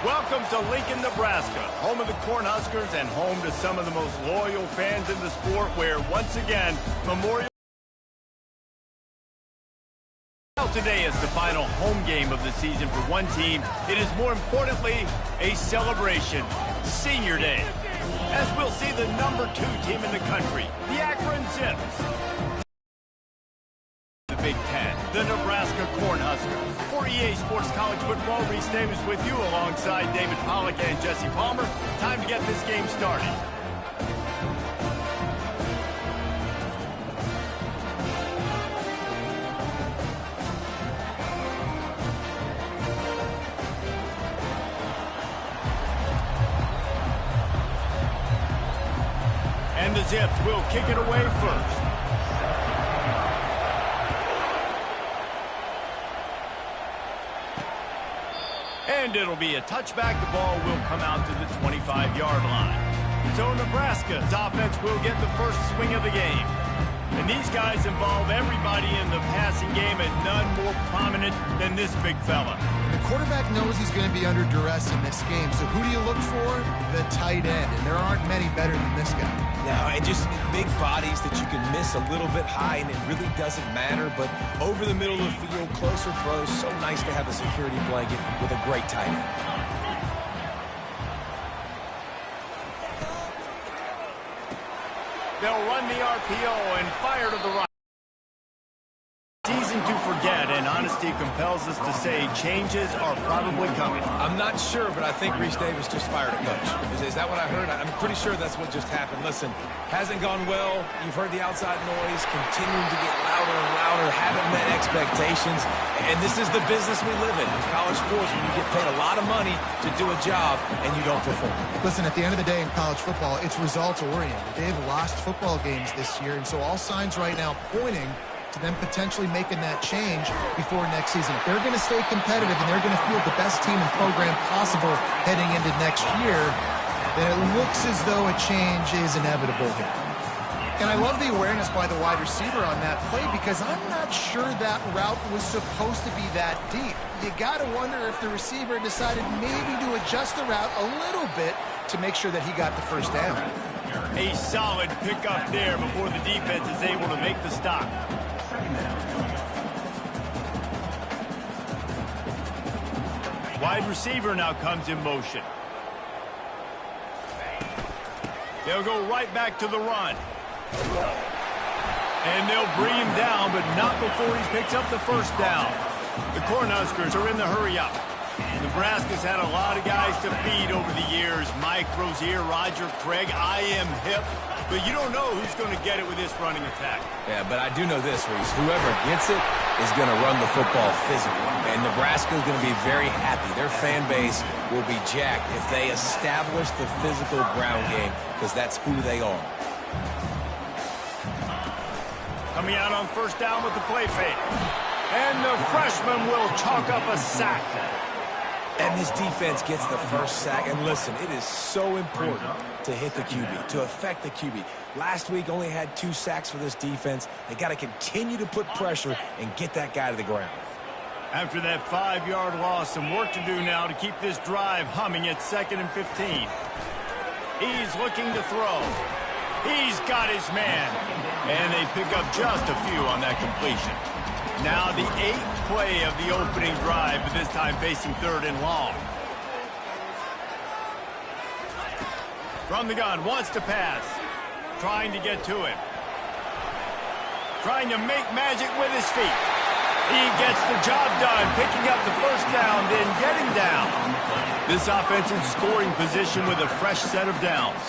Welcome to Lincoln, Nebraska, home of the Cornhuskers and home to some of the most loyal fans in the sport, where once again, Memorial today is the final home game of the season for one team. It is more importantly a celebration, Senior Day, as we'll see the #2 team in the country, the Akron Zips. The Big Ten, the Nebraska Cornhuskers. For EA Sports College Football, Reese Davis with you alongside David Pollack and Jesse Palmer. Time to get this game started. And the Zips will kick it away first. And it'll be a touchback. The ball will come out to the 25-yard line. So Nebraska's offense will get the first swing of the game. And these guys involve everybody in the passing game, and none more prominent than this big fella. The quarterback knows he's going to be under duress in this game. So who do you look for? The tight end. And there aren't many better than this guy. No, and just big bodies that you can miss a little bit high, and it really doesn't matter. But over the middle of the field, closer throws, so nice to have a security blanket with a great tight end. They'll run the RPO and fire to the right. Season to forget, and honesty compels us to say changes are probably coming. I'm not sure, but I think Reese Davis just fired a coach. Is that what I heard? I'm pretty sure that's what just happened. Listen, hasn't gone well. You've heard the outside noise, continuing to get louder and louder, haven't met expectations. And this is the business we live in college sports, when you get paid a lot of money to do a job and you don't perform. Listen, at the end of the day in college football, it's results-oriented. They've lost football games this year, and so all signs right now pointing to them potentially making that change before next season. If they're going to stay competitive and they're going to field the best team and program possible heading into next year, then it looks as though a change is inevitable here. And I love the awareness by the wide receiver on that play, because I'm not sure that route was supposed to be that deep. You got to wonder if the receiver decided maybe to adjust the route a little bit to make sure that he got the first down. A solid pickup there before the defense is able to make the stop. Wide receiver now comes in motion. They'll go right back to the run. And they'll bring him down, but not before he picks up the first down. The Cornhuskers are in the hurry-up. Nebraska's had a lot of guys to feed over the years. Mike Rozier, Roger Craig, I am hip. But you don't know who's going to get it with this running attack. Yeah, but I do know this, Reese. Whoever gets it is going to run the football physically. And Nebraska is going to be very happy. Their fan base will be jacked if they establish the physical ground game, because that's who they are. Coming out on first down with the play fake. And the freshman will chalk up a sack. And this defense gets the first sack. And listen, it is so important to hit the QB, to affect the QB. Last week only had 2 sacks for this defense. They got to continue to put pressure and get that guy to the ground. After that 5-yard loss, some work to do now to keep this drive humming at 2nd and 15. He's looking to throw. He's got his man. And they pick up just a few on that completion. Now the 8th play of the opening drive, but this time facing 3rd and long. From the gun, wants to pass. Trying to get to him. Trying to make magic with his feet. He gets the job done, picking up the first down, then getting down. This offense in scoring position with a fresh set of downs.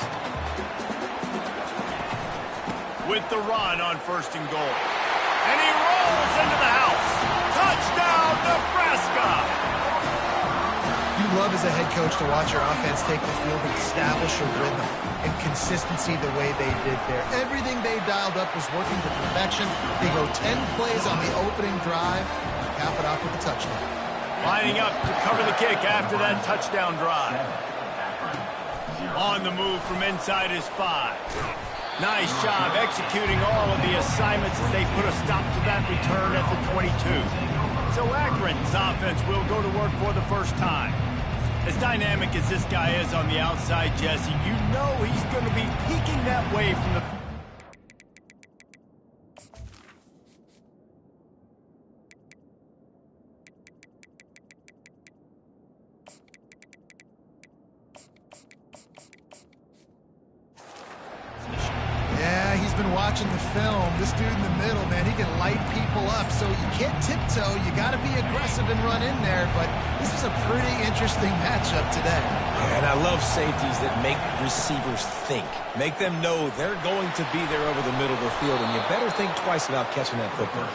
With the run on 1st and goal. And he rolls into the house. Touchdown, Nebraska! You love as a head coach to watch your offense take the field and establish a rhythm and consistency the way they did there. Everything they dialed up was working to perfection. They go 10 plays on the opening drive and cap it off with a touchdown. Lining up to cover the kick after that touchdown drive. On the move from inside his 5. Nice job executing all of the assignments as they put a stop to that return at the 22. So Akron's offense will go to work for the first time. As dynamic as this guy is on the outside, Jesse, you know he's going to be peeking that way from the... Yeah, he's been watching the film. This dude in the middle, man, he can light people up. So you can't tiptoe. You got to be aggressive and run in there. But this is a pretty interesting matchup today. Yeah, and I love safeties that make receivers think. Make them know they're going to be there over the middle of the field, and you better think twice about catching that football.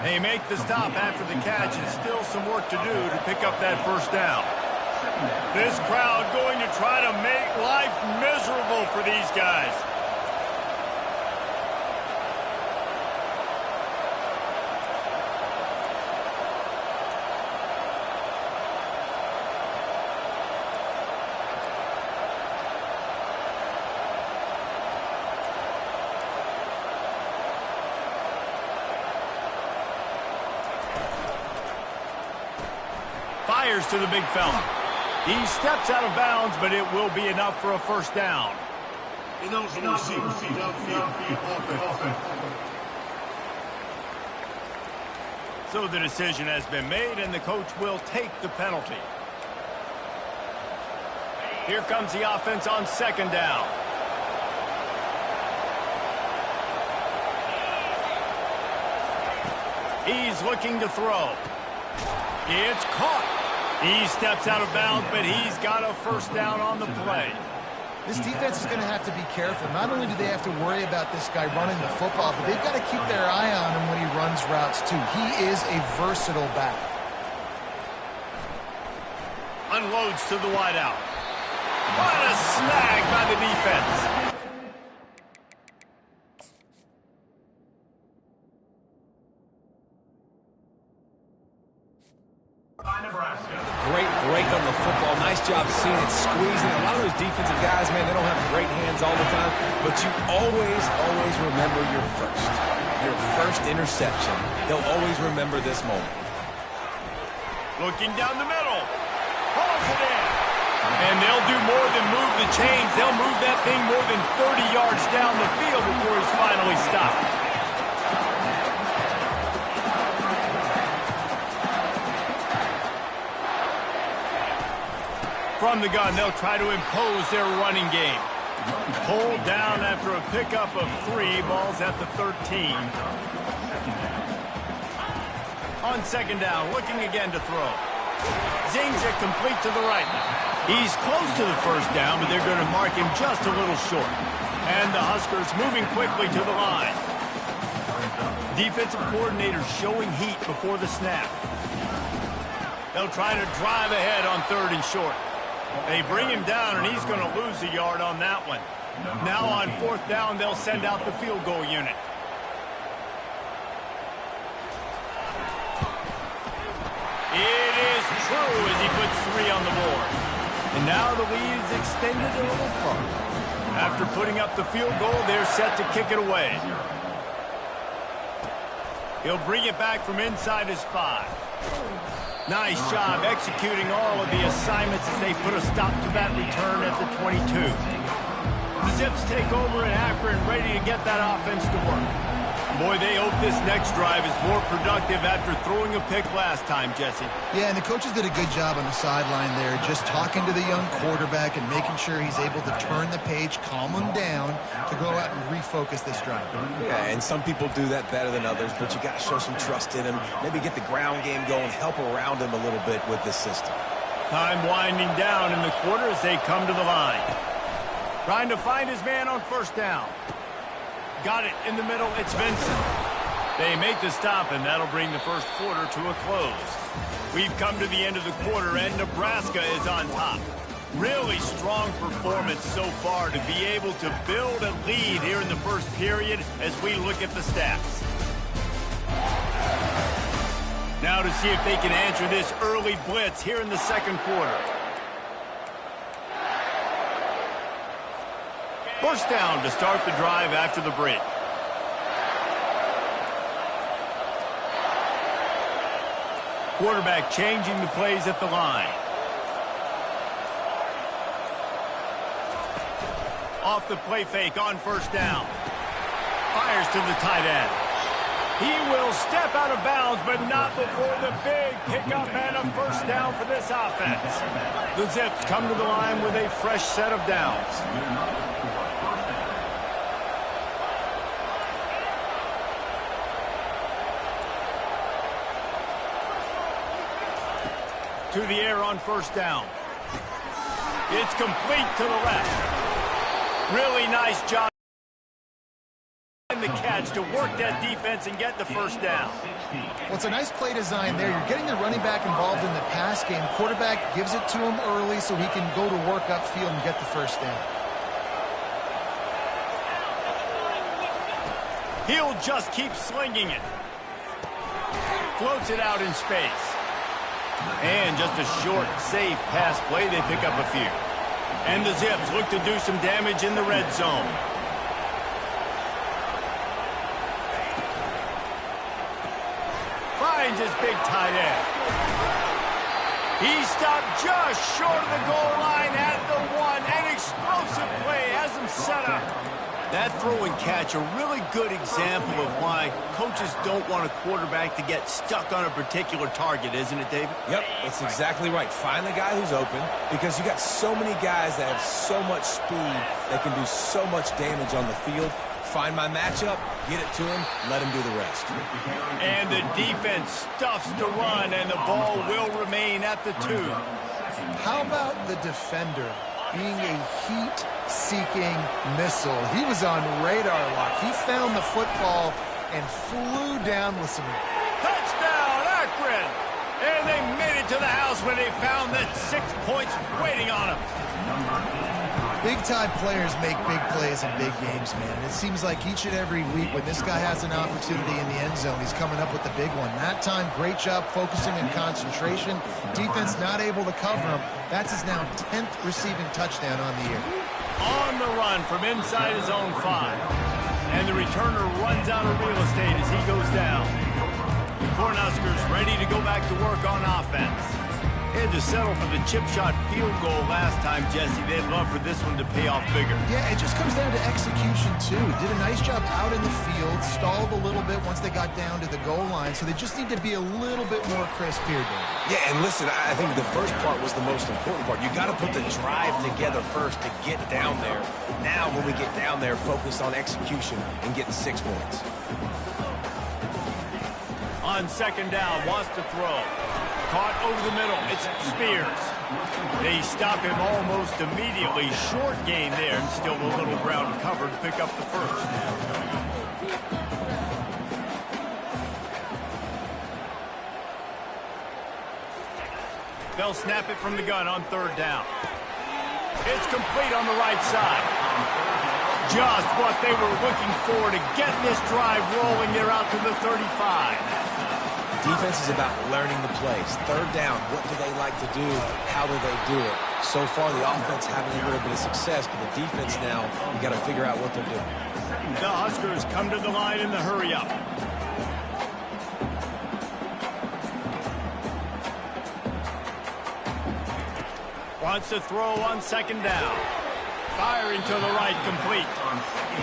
They make the stop after the catch, and still some work to do to pick up that first down. This crowd going to try to make life miserable for these guys. Fires to the big fella. He steps out of bounds, but it will be enough for a first down. So the decision has been made, and the coach will take the penalty. Here comes the offense on second down. He's looking to throw. It's caught. He steps out of bounds, but he's got a first down on the play. This defense is going to have to be careful. Not only do they have to worry about this guy running the football, but they've got to keep their eye on him when he runs routes, too. He is a versatile back. Unloads to the wideout. What a snag by the defense. Nebraska. Great break on the football. Nice job seeing it squeezing. A lot of those defensive guys, man, they don't have great hands all the time, but you always remember your first interception. They'll always remember this moment. Looking down the middle. Hauls it in. And they'll do more than move the chains. They'll move that thing more than 30 yards down the field before he's finally stopped. From the gun, they'll try to impose their running game. Pulled down after a pickup of 3. Ball's at the 13. On second down, looking again to throw. Zings it complete to the right. He's close to the first down, but they're going to mark him just a little short. And the Huskers moving quickly to the line. Defensive coordinator showing heat before the snap. They'll try to drive ahead on third and short. They bring him down, and he's going to lose a yard on that one. Now on fourth down, they'll send out the field goal unit. It is true as he puts 3 on the board. And now the lead is extended a little further. After putting up the field goal, they're set to kick it away. He'll bring it back from inside his 5. Nice job executing all of the assignments as they put a stop to that return at the 22. The Zips take over in Akron, ready to get that offense to work. Boy, they hope this next drive is more productive after throwing a pick last time, Jesse. Yeah, and the coaches did a good job on the sideline there, just talking to the young quarterback and making sure he's able to turn the page, calm him down, to go out and refocus this drive. Yeah, and some people do that better than others, but you got to show some trust in him. Maybe get the ground game going, help around him a little bit with this system. Time winding down in the quarter as they come to the line. Trying to find his man on first down. Got it in the middle. It's Vincent. They make the stop, and that'll bring the first quarter to a close. We've come to the end of the quarter, and Nebraska is on top. Really strong performance so far to be able to build a lead here in the first period as we look at the stats. Now to see if they can answer this early blitz here in the second quarter. First down to start the drive after the break. Quarterback changing the plays at the line. Off the play fake on first down. Fires to the tight end. He will step out of bounds, but not before the big pickup and a first down for this offense. The Zips come to the line with a fresh set of downs. To the air on first down. It's complete to the left. Really nice job. The catch to work that defense and get the first down. Well, it's a nice play design there. You're getting the running back involved in the pass game. Quarterback gives it to him early so he can go to work upfield and get the first down. He'll just keep slinging it. Floats it out in space. And just a short, safe pass play. They pick up a few. And the Zips look to do some damage in the red zone. Finds his big tight end. He stopped just short of the goal line at the one. An explosive play has him set up. That throw and catch, a really good example of why coaches don't want a quarterback to get stuck on a particular target, isn't it, David? Yep, that's exactly right. Find the guy who's open, because you got so many guys that have so much speed that can do so much damage on the field. Find my matchup, get it to him, let him do the rest. And the defense stuffs to run, and the ball will remain at the 2. How about the defender being a heat-seeking missile? He was on radar lock. He found the football and flew down with some... Touchdown, Akron! And they made it to the house when they found that 6 points waiting on them. Big-time players make big plays in big games, man. It seems like each and every week when this guy has an opportunity in the end zone, he's coming up with the big one. That time, great job focusing and concentration. Defense not able to cover him. That's his now 10th receiving touchdown on the year. On the run from inside his own 5. And the returner runs out of real estate as he goes down. The Cornhuskers ready to go back to work on offense. Had to settle for the chip shot field goal last time, Jesse. They'd love for this one to pay off bigger. Yeah, it just comes down to execution, too. Did a nice job out in the field, stalled a little bit once they got down to the goal line, so they just need to be a little bit more crisp here, David. Yeah, and listen, I think the first part was the most important part. You got to put the drive together first to get down there. Now, when we get down there, focus on execution and getting 6 points. On second down, wants to throw. Caught over the middle. It's Spears. They stop him almost immediately. Short gain there, and still a little ground to cover to pick up the first. They'll snap it from the gun on third down. It's complete on the right side. Just what they were looking for to get this drive rolling. They're out to the 35. Defense is about learning the plays. Third down, what do they like to do? How do they do it? So far, the offense having a little bit of success, but the defense now, you got to figure out what they're doing. The Huskers come to the line in the hurry-up. Wants to throw on second down. Firing to the right, complete.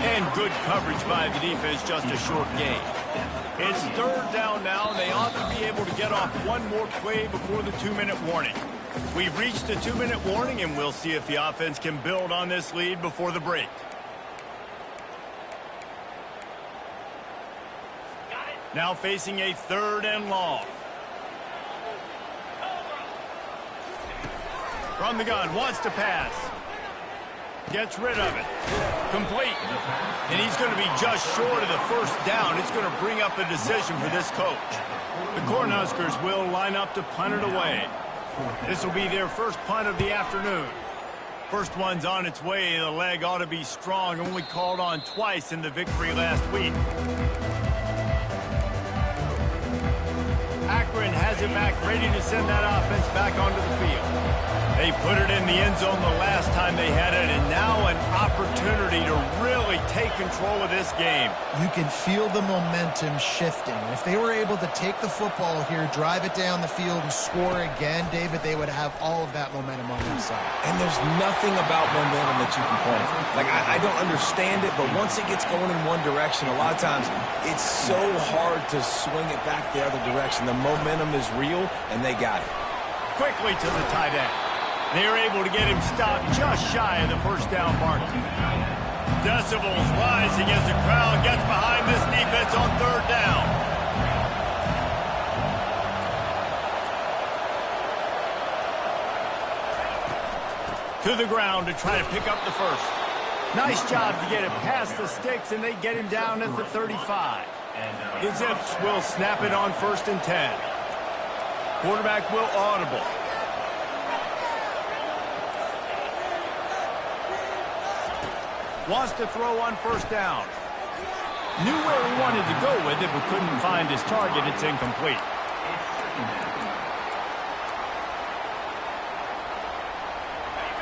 And good coverage by the defense, just a short gain. It's third down now, and they ought to be able to get off one more play before the 2-minute warning. We've reached the 2-minute warning, and we'll see if the offense can build on this lead before the break. Now facing a third and long. From the gun, wants to pass. Gets rid of it. Complete. And he's going to be just short of the first down. It's going to bring up a decision for this coach. The Cornhuskers will line up to punt it away. This will be their first punt of the afternoon. First one's on its way. The leg ought to be strong. Only called on twice in the victory last week. Akron has it back, ready to send that offense back onto the field. They put it in the end zone the last time they had it, and now an opportunity to really take control of this game. You can feel the momentum shifting. If they were able to take the football here, drive it down the field, and score again, David, they would have all of that momentum on their side. And there's nothing about momentum that you can point. Like, I don't understand it, but once it gets going in one direction, a lot of times it's so hard to swing it back the other direction. The momentum is real, and they got it. Quickly to the tight end. They are able to get him stopped just shy of the first down mark. Decibels rising as the crowd gets behind this defense on third down. To the ground to try to pick up the first. Nice job to get it past the sticks, and they get him down at the 35. The Zips will snap it on 1st and 10. Quarterback will audible. Wants to throw on 1st down. Knew where he wanted to go with it, but couldn't find his target. It's incomplete.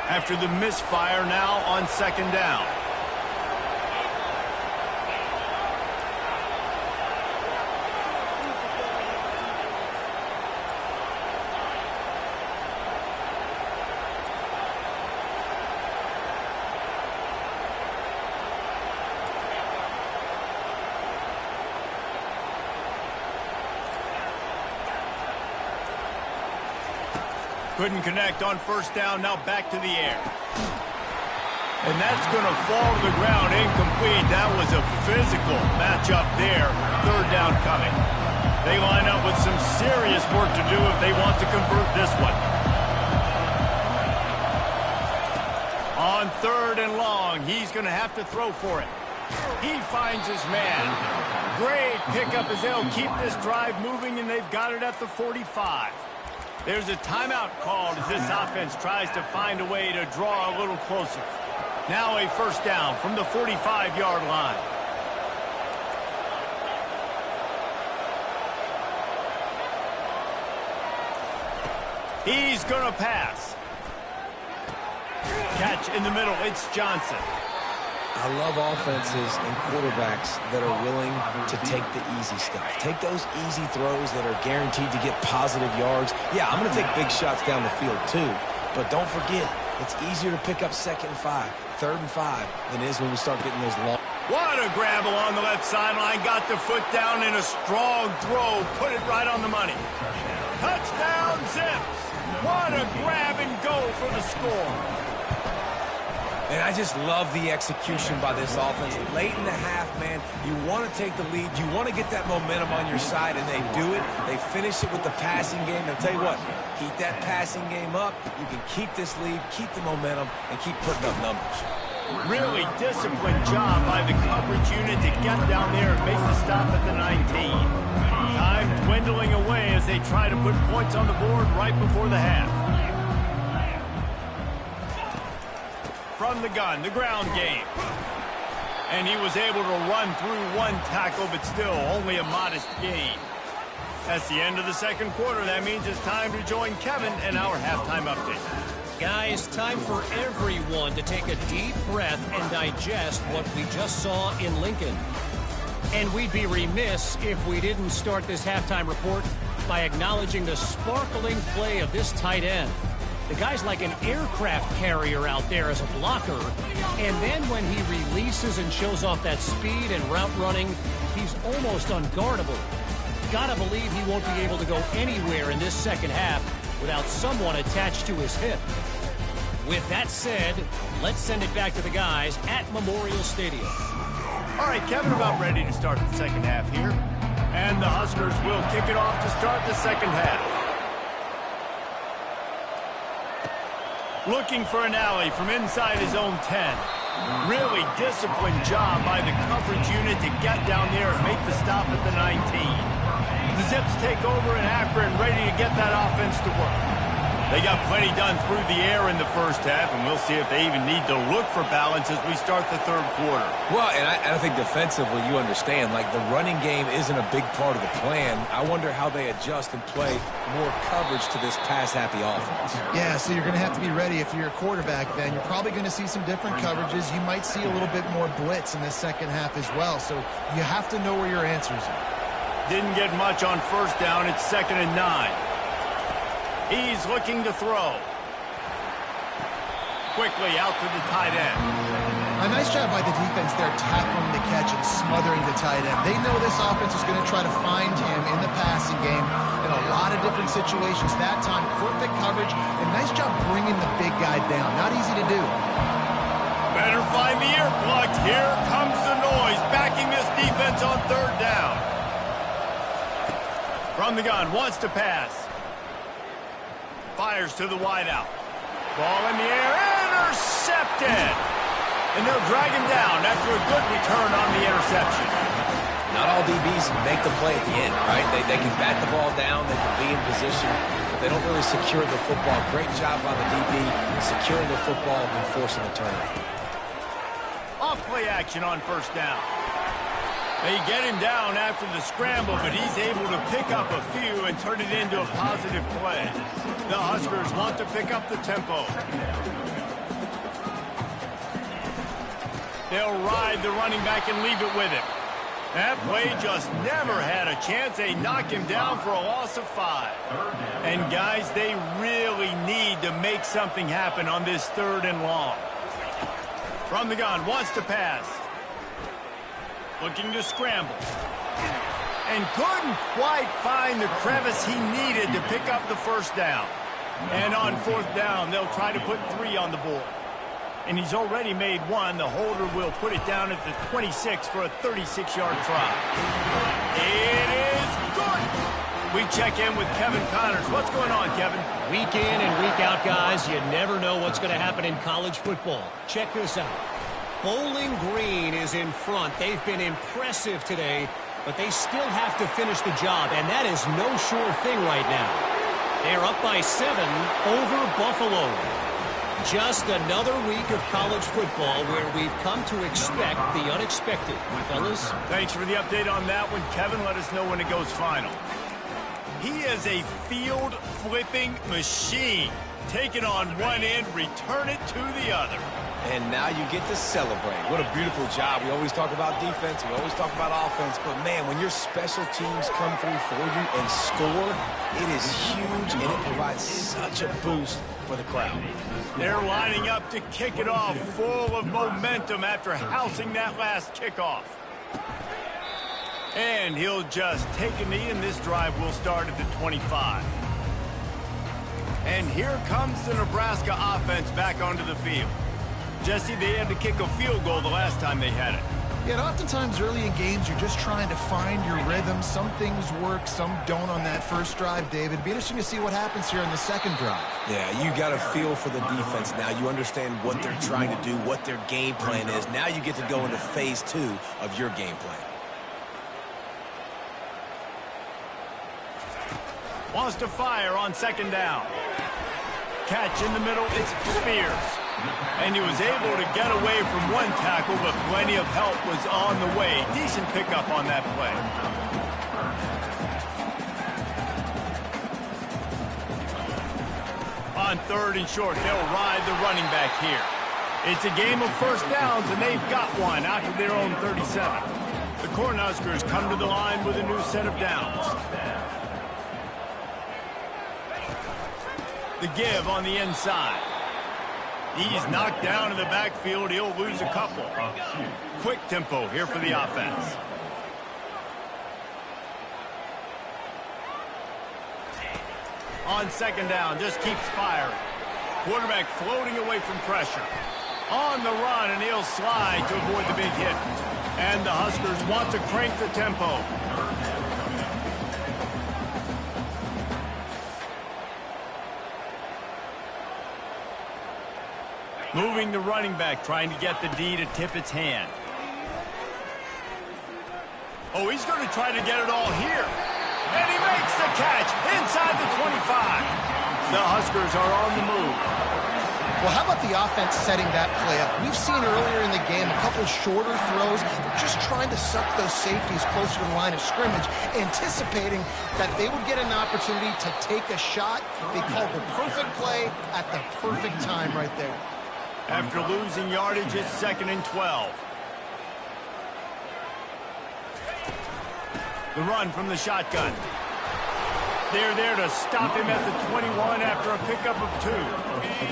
After the misfire, now on 2nd down. Couldn't connect on 1st down, now back to the air. And that's going to fall to the ground, incomplete. That was a physical matchup there. 3rd down coming. They line up with some serious work to do if they want to convert this one. On 3rd and long, he's going to have to throw for it. He finds his man. Great pickup as they'll keep this drive moving, and they've got it at the 45. There's a timeout called as this offense tries to find a way to draw a little closer. Now a 1st down from the 45-yard line. He's going to pass. Catch in the middle. It's Johnson. I love offenses and quarterbacks that are willing to take the easy stuff. Take those easy throws that are guaranteed to get positive yards. Yeah, I'm going to take big shots down the field too, but don't forget, it's easier to pick up 2nd and 5, 3rd and 5 than it is when we start getting those long. What a grab along the left sideline. Got the foot down in a strong throw. Put it right on the money. Touchdown, Zips. What a grab and go for the score. And I just love the execution by this offense. Late in the half, man, you want to take the lead. You want to get that momentum on your side, and they do it. They finish it with the passing game. And I'll tell you what, keep that passing game up. You can keep this lead, keep the momentum, and keep putting up numbers. Really disciplined job by the coverage unit to get down there and make the stop at the 19. Time dwindling away as they try to put points on the board right before the half. From the gun, the ground game. And he was able to run through one tackle, but still only a modest gain. That's the end of the 2nd quarter. That means it's time to join Kevin in our halftime update. Guys, time for everyone to take a deep breath and digest what we just saw in Lincoln. And we'd be remiss if we didn't start this halftime report by acknowledging the sparkling play of this tight end. The guy's like an aircraft carrier out there as a blocker. And then when he releases and shows off that speed and route running, he's almost unguardable. Gotta believe he won't be able to go anywhere in this 2nd half without someone attached to his hip. With that said, let's send it back to the guys at Memorial Stadium. All right, Kevin, about ready to start the 2nd half here. And the Huskers will kick it off to start the 2nd half. Looking for an alley from inside his own 10. Really disciplined job by the coverage unit to get down there and make the stop at the 19. The Zips take over in Akron, ready to get that offense to work. They got plenty done through the air in the first half, and we'll see if they even need to look for balance as we start the third quarter. Well, and I think defensively, you understand, like the running game isn't a big part of the plan. I wonder how they adjust and play more coverage to this pass-happy offense. Yeah, so you're going to have to be ready if you're a quarterback then. You're probably going to see some different coverages. You might see a little bit more blitz in the second half as well, so you have to know where your answers are. Didn't get much on first down. It's 2nd and 9. He's looking to throw. Quickly out to the tight end. A nice job by the defense there, tackling the catch and smothering the tight end. They know this offense is going to try to find him in the passing game in a lot of different situations. That time, perfect coverage, and nice job bringing the big guy down. Not easy to do. Better find the earplugs. Here comes the noise, backing this defense on third down. From the gun, wants to pass. Fires to the wideout. Ball in the air, intercepted. And they'll drag him down after a good return on the interception. Not all DBs make the play at the end, right? They can bat the ball down, they can be in position, but they don't really secure the football. Great job by the DB securing the football and forcing the turnover. Off play action on first down. They get him down after the scramble, but he's able to pick up a few and turn it into a positive play. The Huskers want to pick up the tempo. They'll ride the running back and leave it with him. That play just never had a chance. They knock him down for a loss of 5. And guys, they really need to make something happen on this 3rd and long. From the gun, wants to pass. Looking to scramble. And couldn't quite find the crevice he needed to pick up the first down. And on 4th down, they'll try to put 3 on the board. And he's already made 1. The holder will put it down at the 26 for a 36-yard try. It is good. We check in with Kevin Connors. What's going on, Kevin? Week in and week out, guys, you never know what's going to happen in college football. Check this out. Bowling Green is in front. They've been impressive today, but they still have to finish the job, and that is no sure thing right now. They're up by 7 over Buffalo. Just another week of college football where we've come to expect the unexpected. Fellas? Thanks for the update on that one, Kevin. Let us know when it goes final. He is a field-flipping machine. Take it on one end, return it to the other. And now you get to celebrate. What a beautiful job. We always talk about defense. We always talk about offense. But, man, when your special teams come through for you and score, it is huge, and it provides such a boost for the crowd. They're lining up to kick it off, full of momentum after housing that last kickoff. And he'll just take a knee, and this drive will start at the 25. And here comes the Nebraska offense back onto the field. Jesse, they had to kick a field goal the last time they had it. Yeah, and oftentimes early in games, you're just trying to find your rhythm. Some things work, some don't on that first drive, David. It'd be interesting to see what happens here in the second drive. Yeah, you got a feel for the defense now. You understand what they're trying to do, what their game plan is. Now you get to go into phase 2 of your game plan. Wants to fire on 2nd down. Catch in the middle, it's Spears. And he was able to get away from one tackle, but plenty of help was on the way. Decent pickup on that play. On 3rd and short, they'll ride the running back here. It's a game of first downs, and they've got one out to their own 37. The Cornhuskers come to the line with a new set of downs. The give on the inside. He's knocked down in the backfield. He'll lose a couple. Quick tempo here for the offense. On 2nd down, just keeps firing. Quarterback floating away from pressure. On the run, and he'll slide to avoid the big hit. And the Huskers want to crank the tempo. Moving the running back, trying to get the D to tip its hand. Oh, he's going to try to get it all here. And he makes the catch inside the 25. The Huskers are on the move. Well, how about the offense setting that play up? We've seen earlier in the game a couple shorter throws. They're just trying to suck those safeties closer to the line of scrimmage, anticipating that they would get an opportunity to take a shot. They called the perfect play at the perfect time right there. After losing yardage, it's 2nd and 12. The run from the shotgun. They're there to stop him at the 21 after a pickup of 2.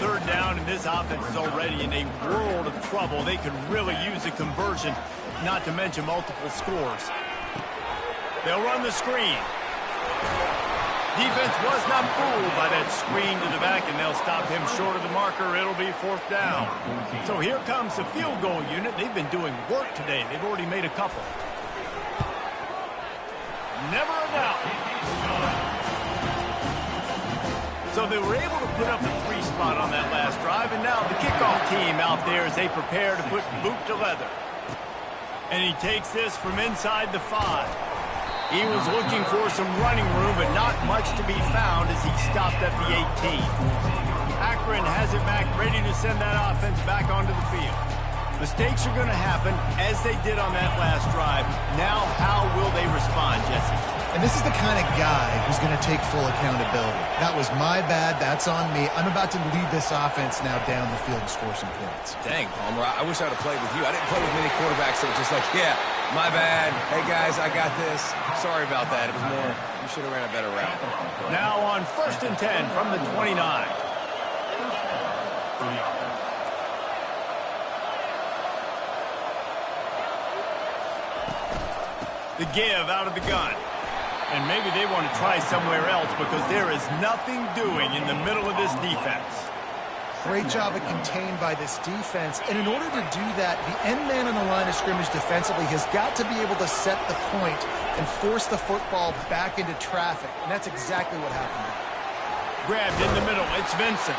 3rd down, and this offense is already in a world of trouble. They could really use a conversion, not to mention multiple scores. They'll run the screen. Defense was not fooled by that screen to the back, and they'll stop him short of the marker. It'll be 4th down. So here comes the field goal unit. They've been doing work today. They've already made a couple. Never a doubt. So they were able to put up the 3 spot on that last drive, and now the kickoff team out there as they prepare to put boot to leather. And he takes this from inside the 5. He was looking for some running room, but not much to be found as he stopped at the 18. Akron has it back, ready to send that offense back onto the field. Mistakes are going to happen, as they did on that last drive. Now, how will they respond, Jesse? And this is the kind of guy who's going to take full accountability. That was my bad. That's on me. I'm about to lead this offense now down the field and score some points. Dang, Palmer, I wish I would have played with you. I didn't play with many quarterbacks that were just like, yeah, my bad. Hey, guys, I got this. Sorry about that. It was more, you should have ran a better route. Now on 1st and 10 from the 29. The give out of the gun. And maybe they want to try somewhere else because there is nothing doing in the middle of this defense. Great job of contained by this defense. And in order to do that, the end man on the line of scrimmage defensively has got to be able to set the point and force the football back into traffic. And that's exactly what happened. Grabbed in the middle. It's Vincent.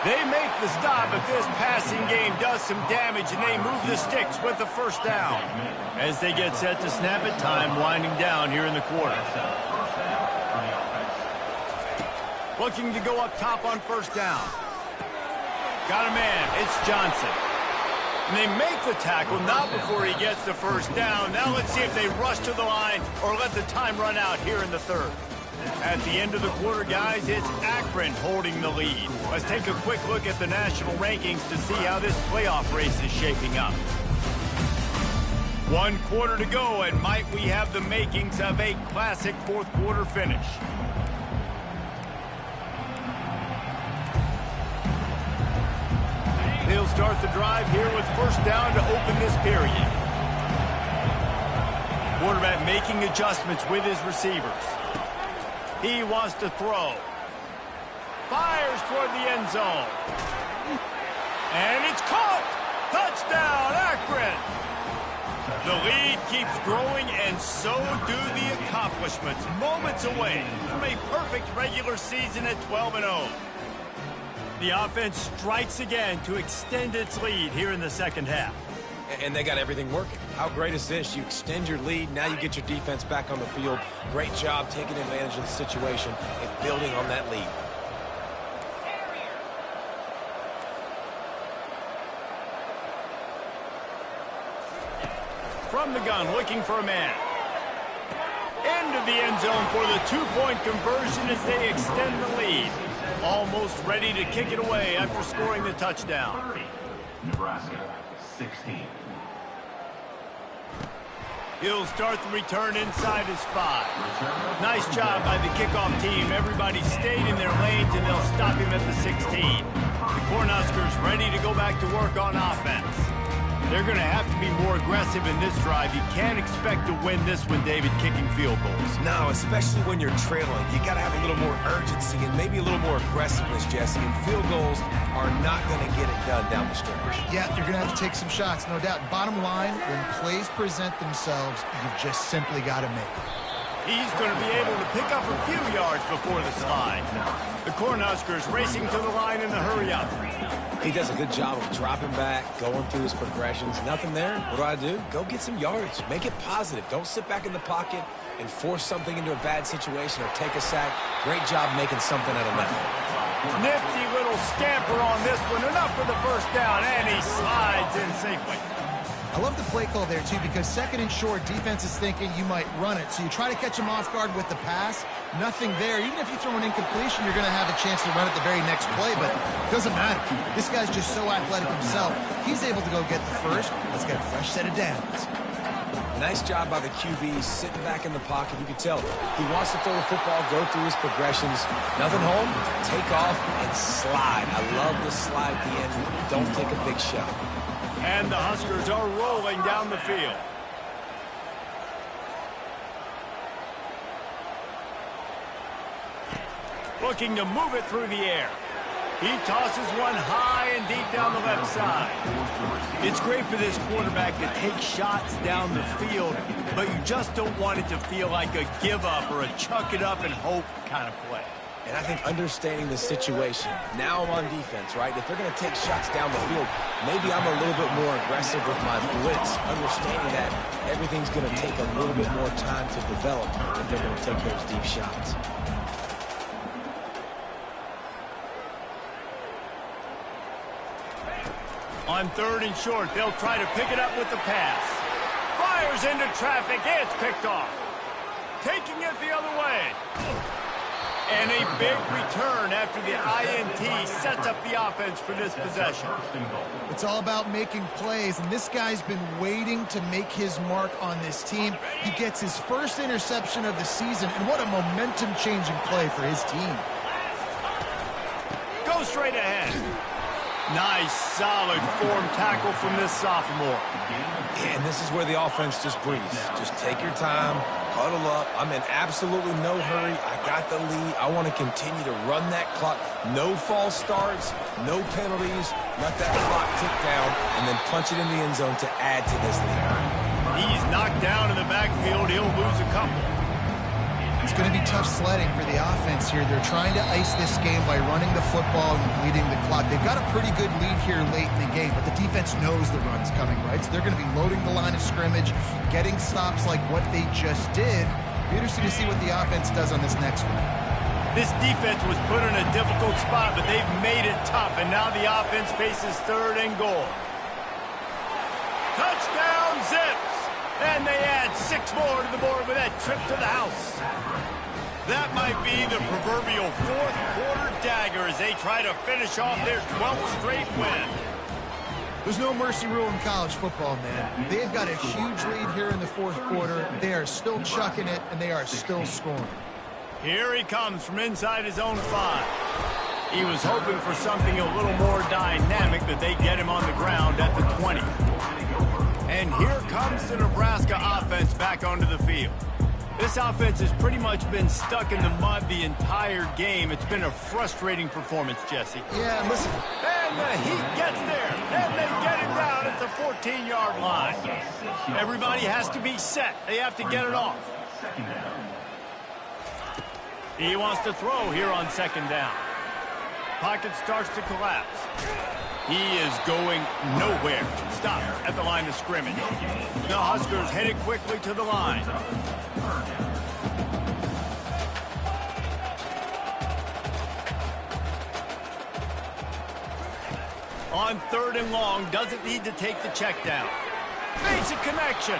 They make the stop, but this passing game does some damage, and they move the sticks with the 1st down. As they get set to snap it, time winding down here in the quarter. Looking to go up top on 1st down. Got a man. It's Johnson. And they make the tackle, not before he gets the 1st down. Now let's see if they rush to the line or let the time run out here in the 3rd. At the end of the quarter, guys, it's Akron holding the lead. Let's take a quick look at the national rankings to see how this playoff race is shaping up. 1 quarter to go, and might we have the makings of a classic 4th quarter finish. They'll start the drive here with 1st down to open this period. Quarterback making adjustments with his receivers. He wants to throw. Fires toward the end zone. And it's caught! Touchdown, Akron! The lead keeps growing, and so do the accomplishments. Moments away from a perfect regular season at 12-0. The offense strikes again to extend its lead here in the 2nd half. And they got everything working. How great is this? You extend your lead. Now you get your defense back on the field. Great job taking advantage of the situation and building on that lead. From the gun, looking for a man. Into the end zone for the 2-point conversion as they extend the lead. Almost ready to kick it away after scoring the touchdown. Nebraska, 16. He'll start the return inside his 5. Nice job by the kickoff team. Everybody stayed in their lanes, and they'll stop him at the 16. The Cornhuskers ready to go back to work on offense. They're going to have to be more aggressive in this drive. You can't expect to win this one, David, kicking field goals. No, especially when you're trailing. You got to have a little more urgency and maybe a little more aggressiveness, Jesse. And field goals are not going to get it done down the stretch. Yeah, you're going to have to take some shots, no doubt. Bottom line, when plays present themselves, you've just simply got to make them. He's going to be able to pick up a few yards before the slide. The Cornhuskers racing to the line in the hurry-up. He does a good job of dropping back, going through his progressions. Nothing there. What do? Go get some yardage. Make it positive. Don't sit back in the pocket and force something into a bad situation or take a sack. Great job making something out of nothing. Nifty little scamper on this one. Enough for the first down, and he slides in safely. I love the play call there, too, because second and short, defense is thinking you might run it. So you try to catch him off guard with the pass. Nothing there. Even if you throw an incompletion, you're going to have a chance to run it the very next play, but it doesn't matter. This guy's just so athletic himself. He's able to go get the first. Let's get a fresh set of downs. Nice job by the QB sitting back in the pocket. You can tell he wants to throw the football, go through his progressions. Nothing home, take off, and slide. I love the slide at the end. Don't take a big shot. And the Huskers are rolling down the field. Looking to move it through the air. He tosses one high and deep down the left side. It's great for this quarterback to take shots down the field, but you just don't want it to feel like a give-up or a chuck-it-up-and-hope kind of play. And I think understanding the situation, now I'm on defense, right? If they're going to take shots down the field, maybe I'm a little bit more aggressive with my blitz, understanding that everything's going to take a little bit more time to develop if they're going to take those deep shots. On third and short, they'll try to pick it up with the pass. Fires into traffic. It's picked off. Taking it the other way. And a big return after the INT sets up the offense for this possession. It's all about making plays, and this guy's been waiting to make his mark on this team. He gets his first interception of the season, and what a momentum-changing play for his team. Go straight ahead. Nice, solid form tackle from this sophomore. And this is where the offense just breathes. Just take your time, huddle up. I'm in absolutely no hurry. I got the lead. I want to continue to run that clock. No false starts, no penalties. Let that clock tick down and then punch it in the end zone to add to this lead. He's knocked down in the backfield. He'll lose a couple. It's going to be tough sledding for the offense here. They're trying to ice this game by running the football and bleeding the clock. They've got a pretty good lead here late in the game, but the defense knows the run's coming, right? So they're going to be loading the line of scrimmage, getting stops like what they just did. Be interesting to see what the offense does on this next one. This defense was put in a difficult spot, but they've made it tough, and now the offense faces third and goal. Touchdown, Zips! And they add 6 more to the board with that trip to the house. That might be the proverbial fourth quarter dagger as they try to finish off their 12th straight win. There's no mercy rule in college football, man. They've got a huge lead here in the fourth quarter. They are still chucking it, and they are still scoring. Here he comes from inside his own 5. He was hoping for something a little more dynamic, but they get him on the ground at the 20. And here comes the Nebraska offense back onto the field. This offense has pretty much been stuck in the mud the entire game. It's been a frustrating performance, Jesse. Yeah, listen. And the Heat gets there, and they get him down at the 14-yard line. Everybody has to be set. They have to get it off. He wants to throw here on second down. Pocket starts to collapse. He is going nowhere. Stop at the line of scrimmage. The Huskers headed quickly to the line. On third and long, doesn't need to take the check down. Makes a connection.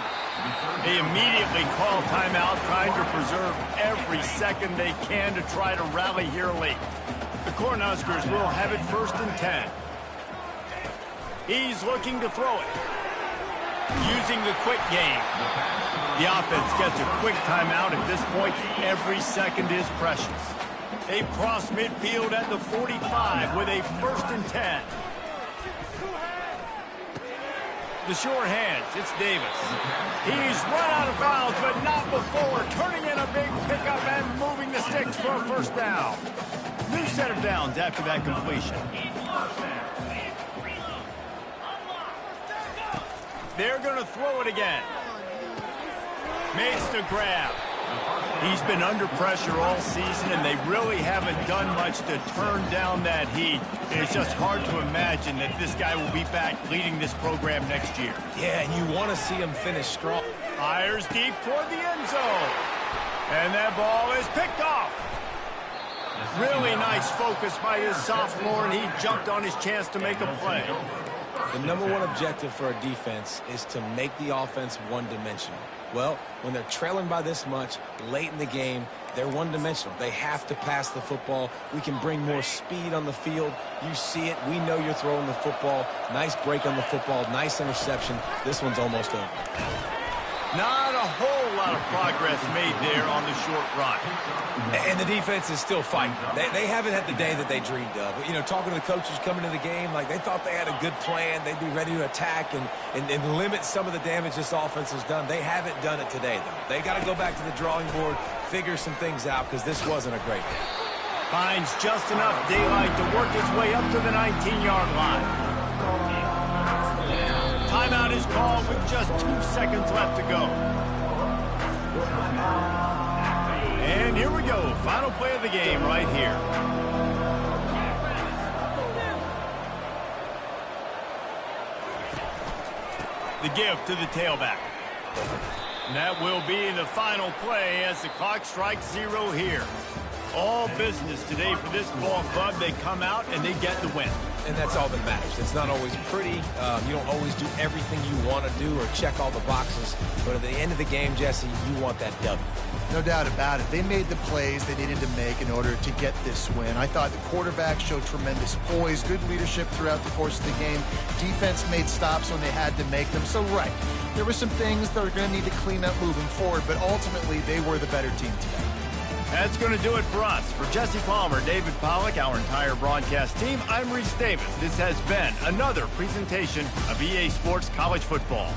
They immediately call timeout, trying to preserve every second they can to try to rally here late. The Cornhuskers will have it first and 10. He's looking to throw it. Using the quick game. The offense gets a quick timeout. At this point, every second is precious. They cross midfield at the 45 with a first and 10. The short hands, it's Davis. He's run out of bounds, but not before. Turning in a big pickup and moving the sticks for a first down. New set of downs after that completion. They're going to throw it again. Makes the grab. He's been under pressure all season, and they really haven't done much to turn down that heat. And it's just hard to imagine that this guy will be back leading this program next year. Yeah, and you want to see him finish strong. Fires deep toward the end zone. And that ball is picked off. Really nice focus by his sophomore, and he jumped on his chance to make a play. The number one objective for a defense is to make the offense one-dimensional. Well, when they're trailing by this much late in the game, they're one-dimensional. They have to pass the football. We can bring more speed on the field. You see it. We know you're throwing the football. Nice break on the football. Nice interception. This one's almost over. Not a whole lot of progress made there on the short run. And the defense is still fighting. They haven't had the day that they dreamed of. You know, talking to the coaches coming to the game, like they thought they had a good plan. They'd be ready to attack and limit some of the damage this offense has done. They haven't done it today, though. They got to go back to the drawing board, figure some things out, because this wasn't a great day. Finds just enough daylight to work his way up to the 19-yard line. Timeout is called with just 2 seconds left to go. And here we go. Final play of the game right here. The give to the tailback. And that will be the final play as the clock strikes 0 here. All business today for this ball club. They come out and they get the win. And that's all that matters. It's not always pretty. You don't always do everything you want to do or check all the boxes. But at the end of the game, Jesse, you want that W. No doubt about it. They made the plays they needed to make in order to get this win. I thought the quarterback showed tremendous poise, good leadership throughout the course of the game. Defense made stops when they had to make them. So, right, there were some things that are going to need to clean up moving forward, but ultimately they were the better team today. That's going to do it for us. For Jesse Palmer, David Pollack, our entire broadcast team, I'm Reese Davis. This has been another presentation of EA Sports College Football.